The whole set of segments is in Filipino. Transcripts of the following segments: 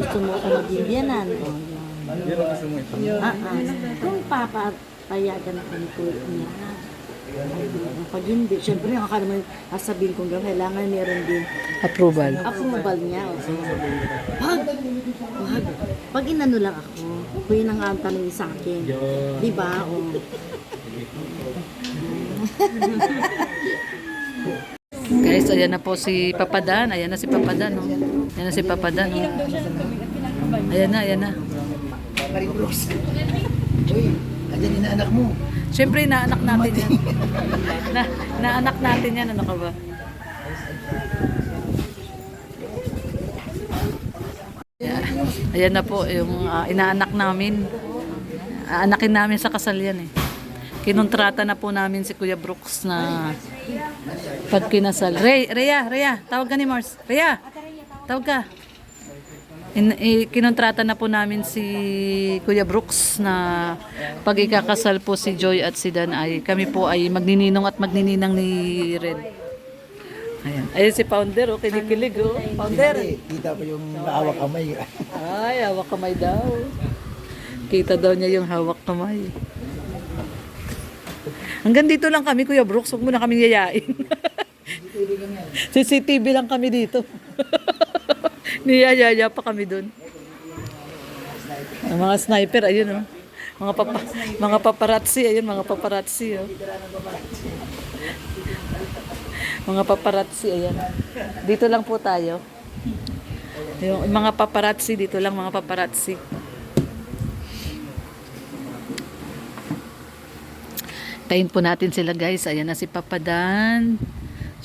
Gusto mo ako magbibiyanan. O, yan. Yan ang gusto mo ito. Kung papayagan ako nito niya. Pag hindi, syempre nakaka naman sasabihin kong kailangan meron din Approval. approval niya. O. Pag inano lang ako, kung yun ang tanong sa akin. Di ba? O. Guys, ayan na po si Papadan. Ayan na si Papadan. Oh. Ayan na si Papadan. Oh. Ayan na, ayan na. Maribros. Uy, andyan inaanak mo. Siyempre, naanak natin yan. Naanak natin yan. Ano ka ba? Ayan na po, yung inaanak namin. Aanakin namin sa kasal yan eh. Kinontrata na po namin si Kuya Brooks na pagkinasal. Rhea, tawag ka ni Mars. Rhea, tawag ka. Kinontrata na po namin si Kuya Brooks na pag ikakasal po si Joy at si Dan ay kami po ay magnininong at magnininang ni Red. Ayan. Ayun si Founder, oh, kinikilig, oh. Founder. Kita ko yung hawak kamay. Ay, hawak kamay daw. Kita daw niya yung hawak kamay. Hanggang dito lang kami, Kuya Brooks. Huwag mo na kaming yayain. CCTV lang kami dito. Niyayaya pa kami doon. Ang mga sniper, ayun, oh. Mga paparazzi, ayun, mga paparazzi, oh. Mga paparazzi, ayan. Dito lang po tayo. Yung mga paparazzi, dito lang mga paparazzi. Tayin po natin sila, guys. Ayan na si Papadan.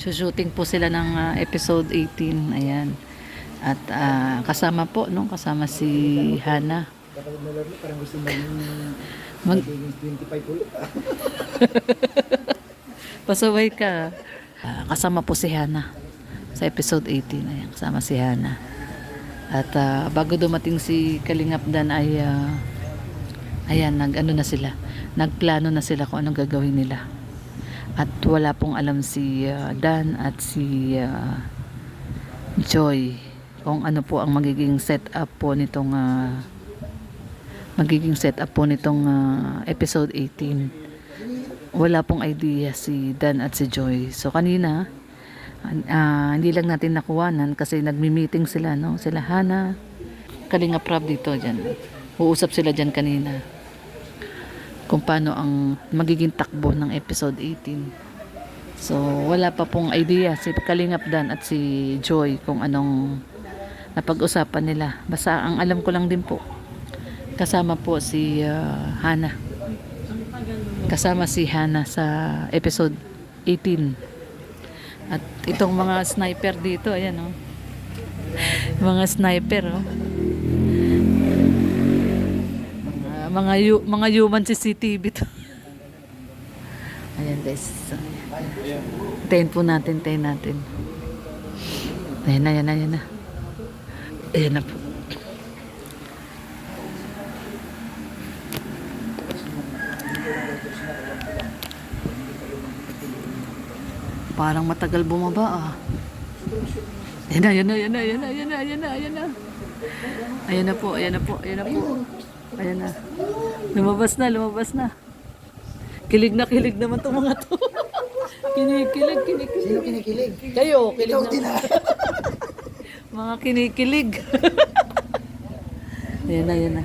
Shooting po sila ng episode 18. Ayan. At kasama po, no? Kasama si Hana. Parang gusto mo Mag 25 ulit. Pasaway ka. Kasama po si Hana sa episode 18. Ayan, kasama si Hana. At bago dumating si Kalingap Dan ay ayan, nag-ano na sila. Nagplano na sila kung anong gagawin nila. At wala pong alam si Dan at si Joy kung ano po ang magiging setup po nitong episode 18. Wala pong idea si Dan at si Joy. So kanina hindi lang natin nakuwanan kasi nagmi-meeting sila, no? Sila Hana, Kalinga Prab dito diyan. Uusap sila diyan kanina kung paano ang magiging takbo ng episode 18. So wala pa pong idea si Kalingap Dan at si Joy kung anong napag-usapan nila. Basta ang alam ko lang din po, kasama po si Hana. Kasama si Hana sa episode 18. At itong mga sniper dito, ayan, oh. Mga sniper, oh. Mga human CCTV to. Ayan, guys. Tayin po natin, tayin natin. Ayan na, ayan na, ayan na. Ayan na po. Parang matagal bumaba, ah. Ayan na, ayan na, ayan na, ayan na, ayan na, ayan na, ayan na. Ayan na po, ayan na po, ayan na po. Ayan na. Lumabas na, lumabas na. Kilig na kilig naman itong mga to. Kinikilig, kinikilig. Sino kinikilig? Kayo, kilig Ikaw na. din ah. Mga kinikilig. Ayan na, ayan na.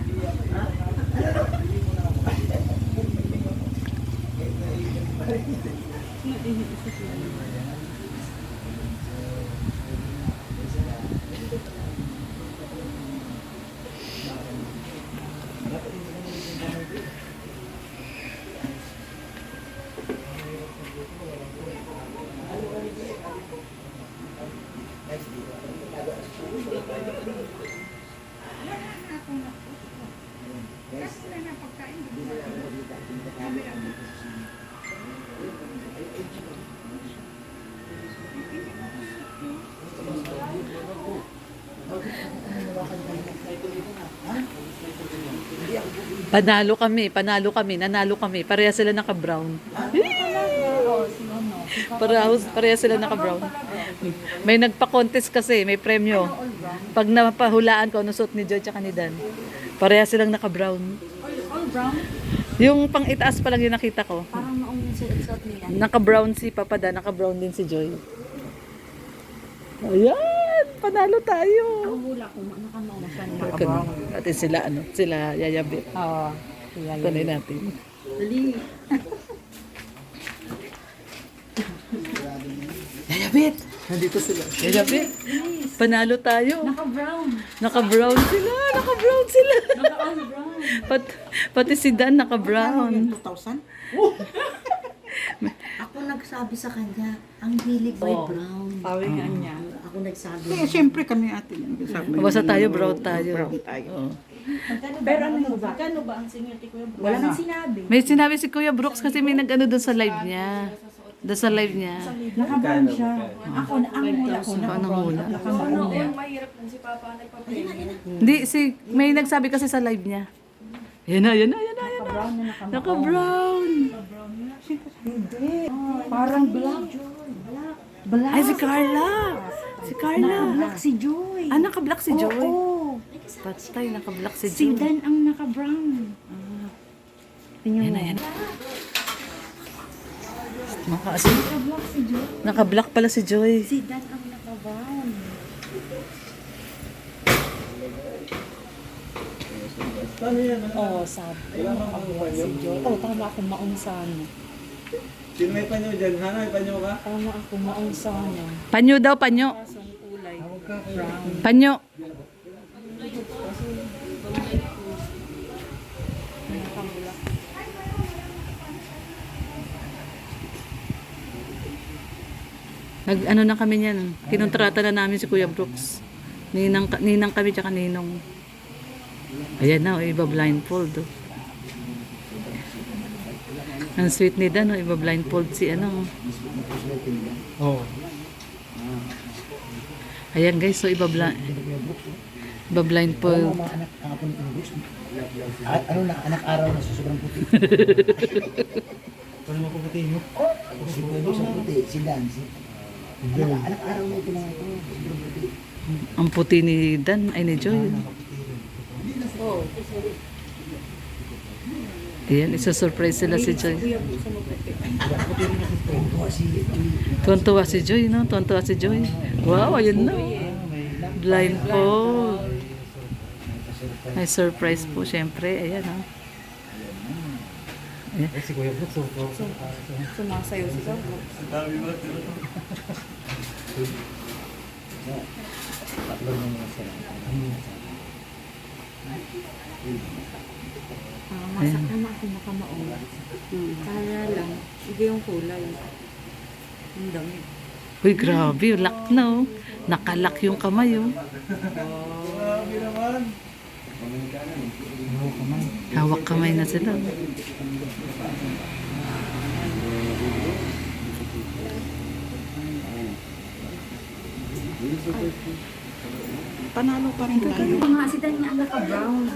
Panalo kami, nanalo kami. Pareha sila naka-brown. Pareha sila naka-brown. May nagpa-contest kasi, may premyo. Pag napahulaan ko, ano suot ni Joy tsaka ni Dan. Pareha silang naka-brown. All brown? Yung pang itaas pa lang yung nakita ko. Parang maong yung suot nila. Naka-brown si Papa Dan, naka-brown din si Joy. Ayan! Panalo tayo! Ang hula ko, nakamaong siya niya. Naka-brown. Natin sila, sila yayabit. Oo. Tunay natin. Dali. Yayabit! Nandito sila. Yayabit! Panalo tayo. Naka-brown. Naka-brown sila! Naka-brown sila! Naka-all brown. Pati si Dan naka-brown. 2,000? Ako nagsabi sa kanya, ang hilig ay brown. Sabi nga niya. Ako nagsabi. Kaya siyempre kami ate. Sabi Basta tayo, brown tayo. Brown tayo. Oo. Pero ano ba? Kano ba ang senior ko? Wala nang sinabi. May sinabi si Kuya Brooks kasi may nag-ano doon sa live niya. Doon sa live niya. Naka-brown siya. Ako, ang hula ko. Paano hula? Mahirap kung si Papa nagpa-play. Hindi, may nagsabi kasi sa live niya. Yan na, yan na, yan na, yan na. Brown na Naka-brown. Parang black. Black. Ay, si Carla. Si Carla. Black si Joy. Ah, naka-black si Joy. Oo. Patay, naka-black si Si Joy. Dan ang naka-brown. Yan na, yan na. Naka-black Naka-black si Joy. Naka-black pala si Joy. Si Dan ang naka-brown. Oo, sabi. Naka-black si Joy. Oh, tama ako maunsan. Sino may panyo dyan? Hana, may panyo ka? Tama ako maunsan. Panyo daw, panyo. Kasong kulay. Brown. Panyo. Nag-ano na kami niyan. Kinontrata na namin si Kuya Brooks. Ninang kami tsaka ninong. Ayan na, iba blindfold. Oh. Ang sweet ni Dan, iba blindfold si ano. Oo. Ayan guys, so iba blindfold. Mga anak, ang apo ni Ingus. Ano na, anak araw na sa sobrang puti. Ano mo puti mo? Si Ingus ang puti, si Dan. Anak araw na ito na ito, sobrang puti. Ang puti ni Dan, ay ni Joy. Ayan, isa-surprise sila si Joy. Tuwan-tuwa si Joy, no? Tuwan-tuwa si Joy. Wow, ayun na. Blindfold. May surprise po, syempre. Ayan, ha. Ayan. Si Kuya Brooks, Sumasayaw si Papa. tatlo na mga sila. Masak na ako nakamaong. Kaya lang, hindi yung kulay. Ang dami. Uy, grabe. Lock na, oh. Nakalock yung kamay, oh. Hawak kamay na sila. Panalo pa rin tayo. Mga si Dan niya ang naka-brown.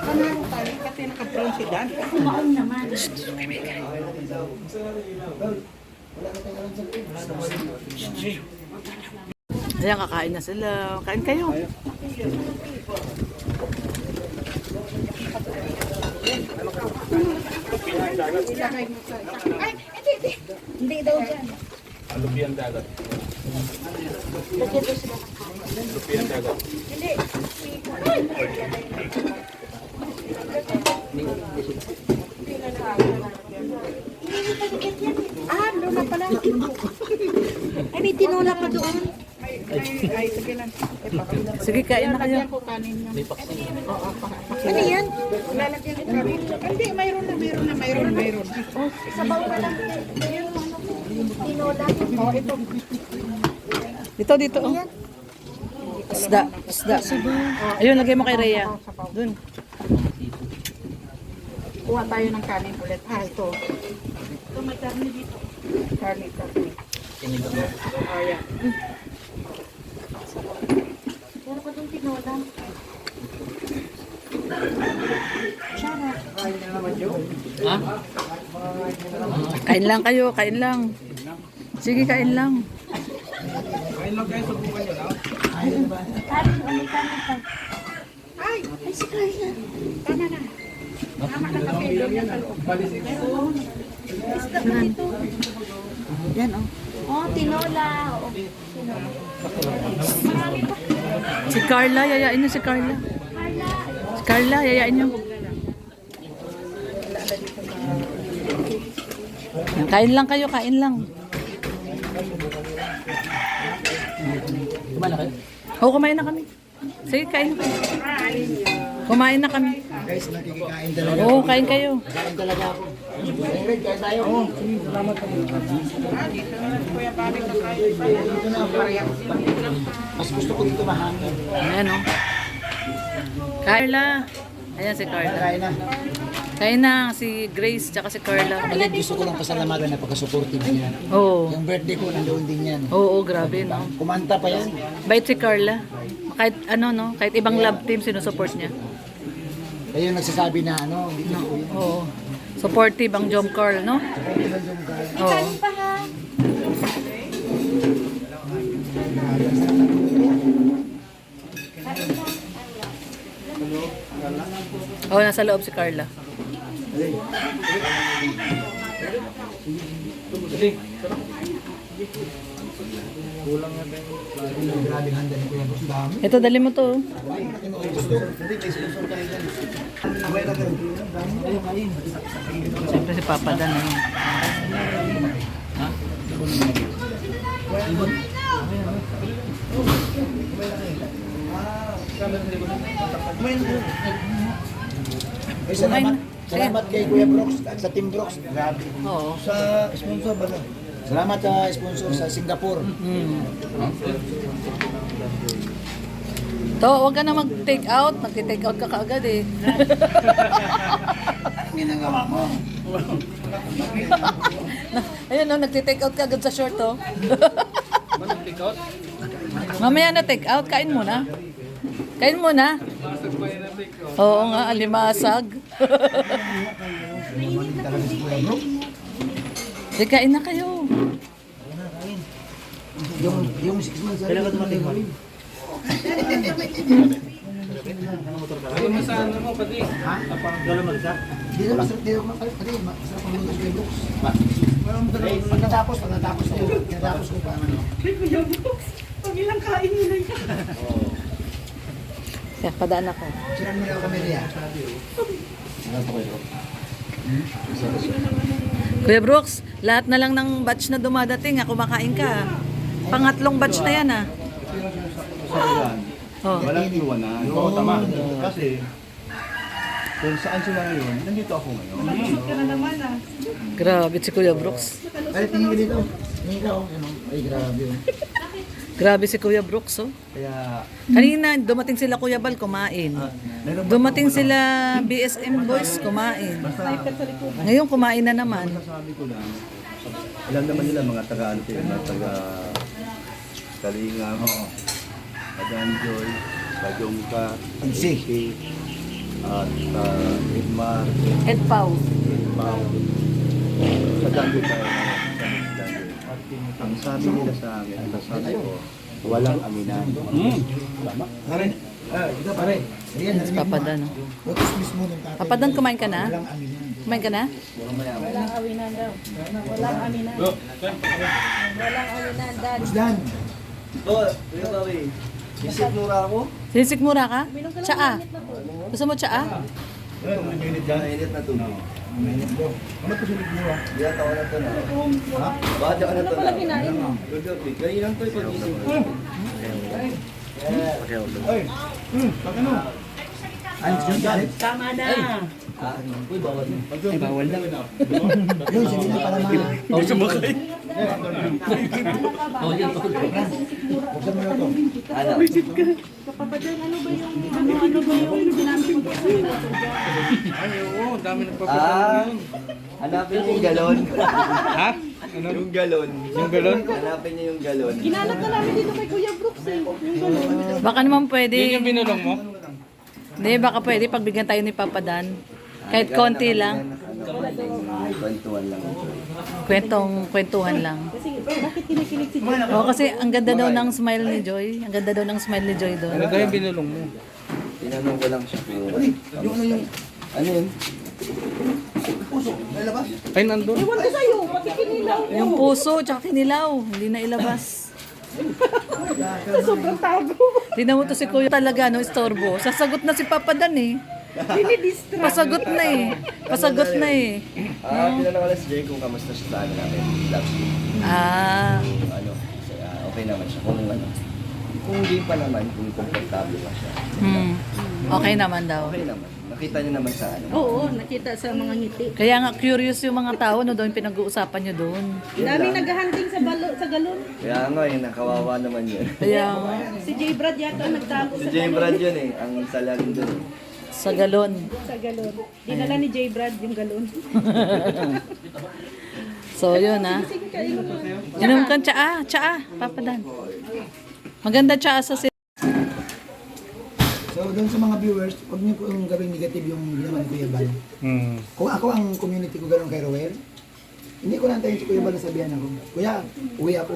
Panalo tayo kasi naka-brown si Dan. Kumaon naman. Ayan, kakain na sila. Kain kayo. Hindi daw dyan. Alupian dagat. Alupian dagat. Ah, doon na pala. Ay, may tinola pa doon. Ay, sige lang. Sige, kain na kayo. Lalagyan ko kanin niya. Ano yan? Lalagyan ko kanin. Hindi, mayroon na. Sabaw na lang. Tinola. Oh, ito. Dito, oh. Isda. Ayun, lagay mo kay Rhea. Dun. Kuha tayo ng kanin ulit. Ah, ito. Ito, may karne dito. Karne. Oh, yan. Meron pa doon tinola. Kain lang kayo, kain lang. Sige, kain lang. Kain lang kayo, subukan nyo lang. Ay, si Carla. Tama na. Tama na kami doon yan sa loob. Isda na ito. Yan, oh. Oh, tinola. Oh. Marami pa. Si Carla, yayain niyo si Carla. Si Carla, yayain niyo. Yan, kain lang kayo, kain lang. Kumain na kayo? Oo, kumain na kami. Sige, kain na kayo. Kumain na kami. Guys, nakikikain talaga. Oo, kain kayo. Kain talaga ako. Ingrid, kain tayo. Oo, salamat po. Kuya Bobby, kakain pa yan. Dito na ako. Mas gusto ko dito mahangin. Ayan, oh. Carla. Ayan si Carla. Kain na. Kain na si Grace tsaka si Carla. Alam, gusto ko lang pasalamatan na pagka-supportive niya. Oo. Yung birthday ko, nandoon din yan. Oo, grabe, no? Kumanta pa yan. Bait si Carla. Kahit ano, no? Kahit ibang love team, sinusupport niya. Kaya yung nagsasabi na ano, hindi ko yun. Oo. Supportive ang Jom Carl, no? Oo. Oo, nasa loob si Carla. Grabe handa ni Kuya Boss. Dami. Ito, dali mo to. Siyempre si Papa Dan. Ay, salamat. Salamat kay Kuya Brooks at sa Team Brooks. Grabe. Oo. Sa sponsor ba na? Salamat sa sponsor sa Singapore. To, huwag ka na mag-take out. Nag-take out ka kaagad eh. Ginagawa mo. Ayun, no, nag-take out ka agad sa short, oh. Mamaya na take out. Kain muna. Kain muna. Oo nga, alimasag. Di kain na kayo. Yung 6 months. Kailangan tumating mo. Ay, masaan mo, pati. Ha? Wala magsa. Di na masarap. Di na masarap. Masarap ang luto kay Brooks. Pag natapos ko pa ano. Pag ilang kain nila yan. Kaya, padaan ako. Siran mo na ako kami Ria. Kuya Brooks, lahat na lang ng batch na dumadating, kumakain ka. Pangatlong batch na yan, ah. Oh. Walang iwanan. Oo, tama. Kasi, kung saan sila ngayon, nandito ako ngayon. Grabe si Kuya Brooks. Ay, tingin ka dito. Tingin ka. Ano? Ay, grabe. Grabe si Kuya Brooks, oh. Kaya, Kanina, dumating sila Kuya Bal, kumain. meron ba Dumating sila BSM Boys, kumain. Ngayon, kumain na naman. sabi ko lang, alam naman nila mga taga-ano, mga taga-Kalingam, Adan Joy, Kajongka, Ansi. at Edmar, Ed Pau. Pao. Sa Danjoy tayo ngayon. Ang sabi nila sa akin, ang sabi ko, walang aminan. Pare. Ito pare. Ayan, narinig mo. Papadan, oh. Utos mismo ng tatay. Papadan, kumain ka na? Walang amin yan. Kumain ka na? Walang awinan daw. Walang aminan. Walang aminan, dad. Busdan. Sinisik-mura ka? Tsaa. Gusto mo tsaa? Mainit na to. Mainit bro. Ano po sulit mo ah? Diyan ako na to na. Ha? Bakit ako na to na? Ganyan lang to pag-isip ko. Ay. Ano? Ayos yun galit. Tama na. Uy, bawal. Ay, bawal na. Yun, sige na para ma... Gusto mo kayo? Buksan mo na ito. Kapapadan, ano ba yung ginamit mo doon? Ay, oo, dami nagpapalang yun. Hanapin niyo yung galon. Ha? Ano? Yung galon. Yung galon? Hanapin niyo yung galon. Ginanap na namin dito kay Kuya Brooks eh. Yung gano'n. Baka naman pwede. Yun yung binulong mo? Hindi, baka pwede pagbigyan tayo ni Papadan. Kahit konti lang. Kwentuhan lang. Kwentuhan lang. Bakit kinikilig si Joy? Oo, kasi ang ganda daw ng smile ni Joy. Ang ganda daw ng smile ni Joy doon. Ano kaya binulong mo? Tinanong ko lang siya kung Yung ano yung ano yun? puso, lalabas. Ay, nandun. Ewan ko sa'yo, pati kinilaw. Yung puso, tsaka kinilaw. Hindi na ilabas. Sobrang tago. Tingnan mo to si Kuya talaga, no, istorbo. Sasagot na si Papa Dan eh. Dinidistract. Pasagot na eh. Pasagot na eh. Tinanong ko lang si Jay kung kamusta siya sa ano namin. Love team. Ah, Kung ano, kasi, okay naman siya. Kung ano, kung hindi pa naman, kung komportable pa siya. okay naman daw. Okay naman. Nakita niyo naman sa ano. Oo, nakita sa mga ngiti. Kaya nga curious yung mga tao no doon pinag-uusapan nyo doon. Daming naghahunting sa galon. Kaya nga eh, nakawawa naman yun. Kaya nga, Si J. Brad yata nagtago Si sa Jay galon. Brad yun eh, ang salarin dun. sa galon. Sa galon. Dinala ni J. Brad yung galon. So yun ha. Sige, kainin mo. Inom kang tsaa, Papa Dan. Maganda tsaa sa So doon sa mga viewers, huwag niyo po yung gawing negative yung ginawa ni Kuya Bal. Kung ako ang community ko gano'n kay Roel, hindi ko nantayin si Kuya Bal na sabihan ako, Kuya, uwi ako,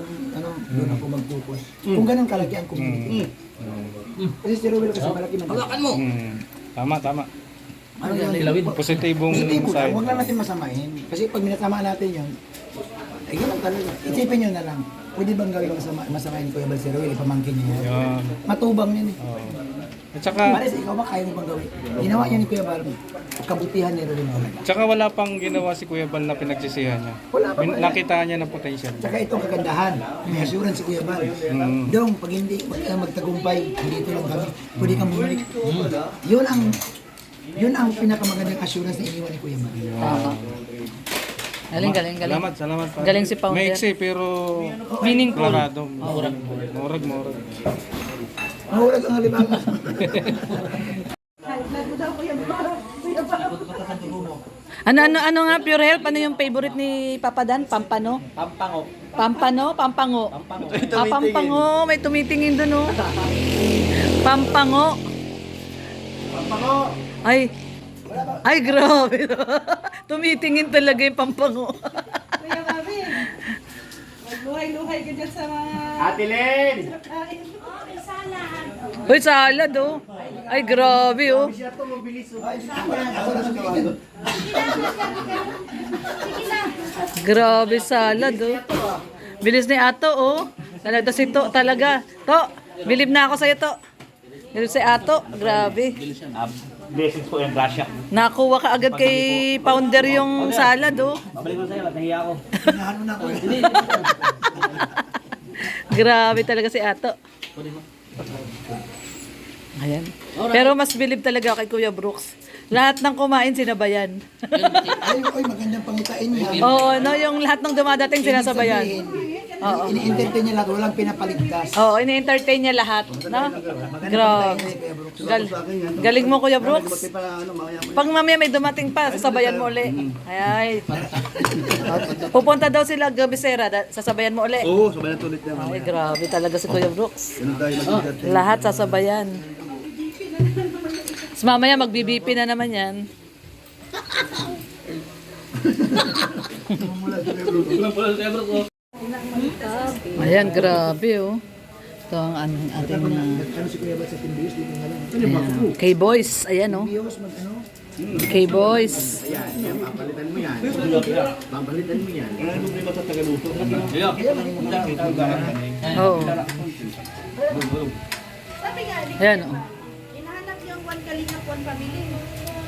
doon ako magpupos. Kung gano'n kalaki ang community. Kasi si Roel kasi malaki man. Hawakan mo! Tama. Ano yun? Positibong Positibo lang, side. huwag lang natin masamahin. Kasi pag minasama natin yun, ay gano'n talaga. Isipin nyo na lang, pwede bang gawin masamahin ni Kuya Bal si Roel, ipamangkin niya yan. Yan. Matubang yun eh. At saka, Pares, ikaw ba kaya mo bang gawin? Ginawa niya ni Kuya Bal, kabutihan ni Roel talaga. tsaka wala pang ginawa si Kuya Bal na pinagsisihan niya. Wala pa ba? Nakita niya ng potential. Tsaka itong kagandahan, may assurance si Kuya Bal. Dong, pag hindi magtagumpay, dito lang kami, pwede kang bumalik. Yun ang pinakamagandang assurance na iniwan ni Kuya Bal. Galing. Salamat. Pa. Galing si Founder. Maiksi pero Meaningful. klarado. Morag. Mahurag ang halimaga. Ano nga Pure Health? Ano yung favorite ni Papa Dan? Pampano? Pampano. Pampango. Pampango. May tumitingin doon oh. Pampango. Ay, grabe. Tumitingin talaga yung pampango. Kuya Bobby, magluhay-luhay ka dyan sa mga... Ate Len! Uy, salad oh. Ay, grabe oh. Grabe salad oh. Bilis ni Ato oh. Talaga si To talaga. To, bilib na ako sa To. Bilib si Ato, grabe. Blessings po yung grasya. Nakuha ka agad kay Founder yung salad oh. Babalik ko sa'yo at nahiya ako. Ano na ako eh. Grabe talaga si Ato. Ayan. Pero mas bilib talaga ako kay Kuya Brooks. Lahat ng kumain sinabayan. Ay, magandang pangitain niya. Oo, no, yung lahat ng dumadating sinasabayan. Oo. Ini-entertain niya lahat, walang pinapaligtas. Oo, ini-entertain niya lahat, no? Grabe. Galing mo, Kuya Brooks. Pag mamaya may dumating pa, sasabayan mo uli. Ay. Pupunta daw sila Gabisera, sasabayan mo uli. Oo, sabay na tulit niya. Ay, grabe talaga si Kuya Brooks. Ano tayo mag-date? Lahat sasabayan. Tapos mamaya magbibipi na naman yan. Ayan, grabe oh. Ito ang ating Ano si Kuya Bal sa Team Bios, dito nga lang. ayan, K-Boys. Ayan oh. Bios, mag-ano? K-Boys. Papalitan mo yan. Papalitan mo yan. Oo. Sabi nga, Ayan oh. hinahanap yung one kalingap, one family.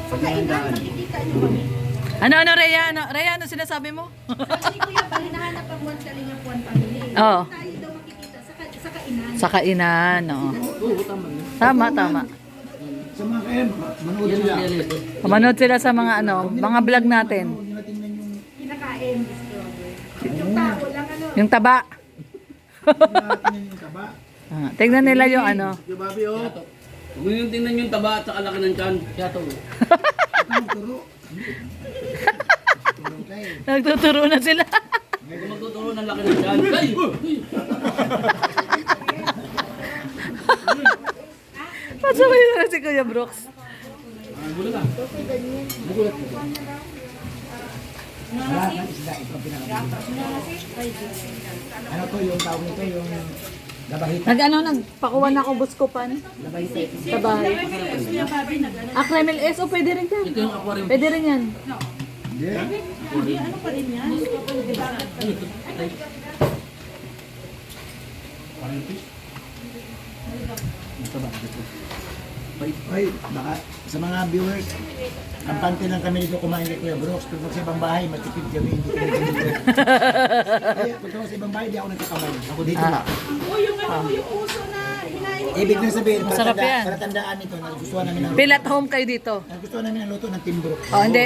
Saka inahan, makikita niyo kami. Ano, Rhea? Rhea, ano sinasabi mo? Sabi ni Kuya Bal, hinahanap ang one kalingap, one family. Oo. Tayo daw makikita sa kainan. Sa kainan, oo. Tama. Sa mga kaya, manood sila. Manood sila sa mga mga vlog natin. Kinakain, discover. Yung tao lang ano. Yung taba. Tingnan yung taba. Tingnan nila yung ano. Huwag mo yung tingnan yung taba at saka laki ng tiyan. Kaya to. Turo. Nagtuturo na sila. Huwag magtuturo ng laki ng tiyan. Ay! Pasaway na si Kuya Brooks. Wala ng isda, ito ang pinakabili. Ano to, yung tawag nito, yung labahita. Nagpakuha na ako buskupan sa bahay. Cremel S, o pwede rin yan. Ito yung aquarium. Pwede rin yan. Hindi. Ay, baka sa mga viewers, kampante lang kami dito kumain kay Kuya Brooks. Pag sa ibang bahay, matipid kami. Hindi kami dito. Kaya pag sa ibang bahay, di ako nagkakamay. Ako dito lang. Ibig na sabihin, Masarap yan. palatandaan nito, nagustuhan namin ang Feel at home kayo dito. nagustuhan namin ang luto ng Team Brooks. Oh, hindi,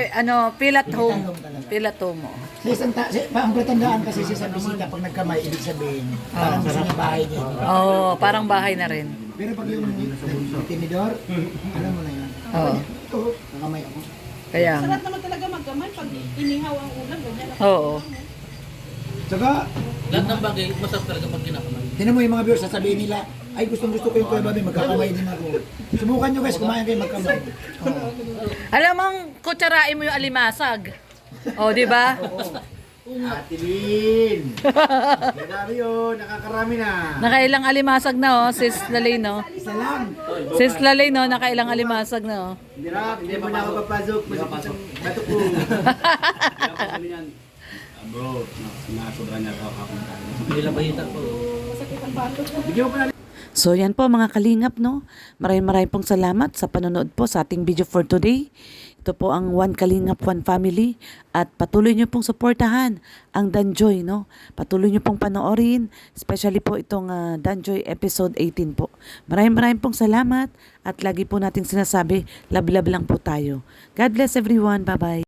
feel at home. Home talaga. Feel at home. Oh. Sa isang ang palatandaan kasi sa isang bisita, pag nagkamay, ibig sabihin, parang gusto niya bahay niya. Oh, parang bahay na rin. Pero pag yung tinidor, alam mo na yan. Oo. Ito, nakamay ako. Kaya, Sarap naman talaga magkamay pag inihaw ang ulam. Ganyan. oo. Saka, Lahat ng bagay, masarap talaga pag kinakamay. tinan mo yung mga viewers, sasabihin nila, ay gustong gusto ko yung Kuya Bobby, magkakamay din ako. Subukan nyo guys, kumain kayo magkamay. Oo. Alam mong kutsarain mo yung alimasag. Oh, di ba? Ate Lynn! Marami yun, nakakarami na. Nakailang alimasag na, oh, sis Lalay, no? Isa lang. Sis Lalay, no? Nakailang alimasag na, oh. Hindi na, hindi mo na ako papasok. Masakit ang bato ko. Kami yan. Bro, nasobra niya ako kapunta. May labahita po. So yan po mga kalingap, no? Maraming pong salamat sa panonood po sa ating video for today. Ito po ang One Kalingap, One Family. At patuloy nyo pong suportahan ang Danjoy, no? Patuloy nyo pong panoorin. Especially po itong Danjoy episode 18 po. Maraming pong salamat. At lagi po nating sinasabi, love lang po tayo. God bless everyone. Bye-bye.